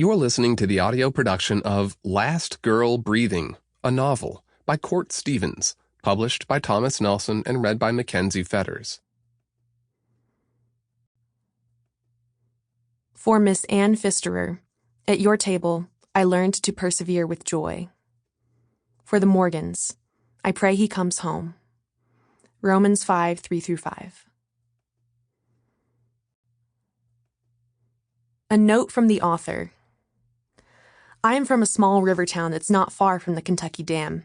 You're listening to the audio production of Last Girl Breathing, a novel by Court Stevens, published by Thomas Nelson and read by Mckenzie Fetters. For Miss Anne Pfisterer, at your table, I learned to persevere with joy. For the Morgans, I pray he comes home. Romans 5:3-5. A note from the author. I am from a small river town that's not far from the Kentucky Dam.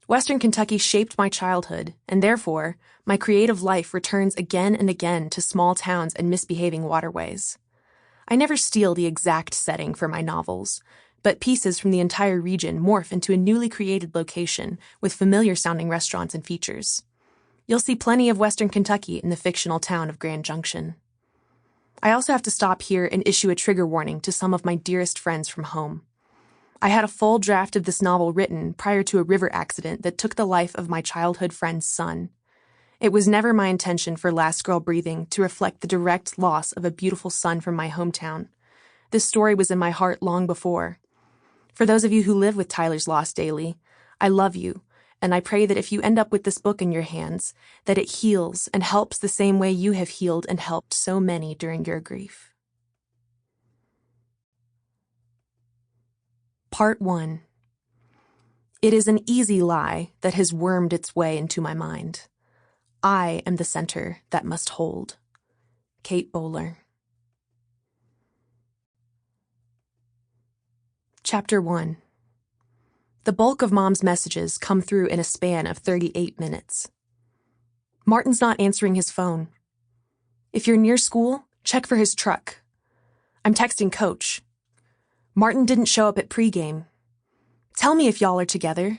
Western Kentucky shaped my childhood, and therefore, my creative life returns again and again to small towns and misbehaving waterways. I never steal the exact setting for my novels, but pieces from the entire region morph into a newly created location with familiar-sounding restaurants and features. You'll see plenty of Western Kentucky in the fictional town of Grand Junction. I also have to stop here and issue a trigger warning to some of my dearest friends from home. I had a full draft of this novel written prior to a river accident that took the life of my childhood friend's son. It was never my intention for Last Girl Breathing to reflect the direct loss of a beautiful son from my hometown. This story was in my heart long before. For those of you who live with Tyler's loss daily, I love you, and I pray that if you end up with this book in your hands, that it heals and helps the same way you have healed and helped so many during your grief. Part 1. It is an easy lie that has wormed its way into my mind. I am the center that must hold. Kate Bowler. Chapter 1. The bulk of Mom's messages come through in a span of 38 minutes. Martin's not answering his phone. If you're near school, check for his truck. I'm texting Coach. Martin didn't show up at pregame. Tell me if y'all are together.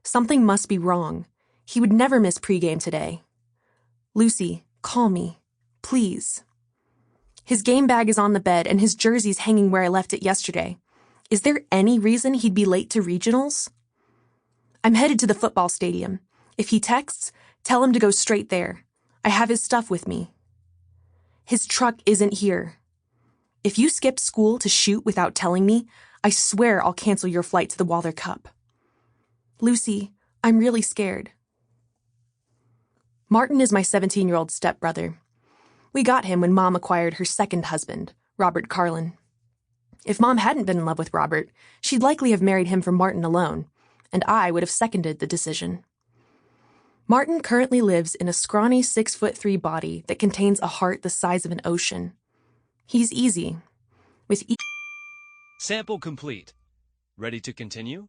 Something must be wrong. He would never miss pregame today. Lucy, call me, please. His game bag is on the bed and his jersey's hanging where I left it yesterday. Is there any reason he'd be late to regionals? I'm headed to the football stadium. If he texts, tell him to go straight there. I have his stuff with me. His truck isn't here. If you skipped school to shoot without telling me, I swear I'll cancel your flight to the Walther Cup. Lucy, I'm really scared. Martin is my 17-year-old stepbrother. We got him when Mom acquired her second husband, Robert Carlin. If Mom hadn't been in love with Robert, she'd likely have married him for Martin alone, and I would have seconded the decision. Martin currently lives in a scrawny 6'3" body that contains a heart the size of an ocean. He's easy. With Sample complete. Ready to continue?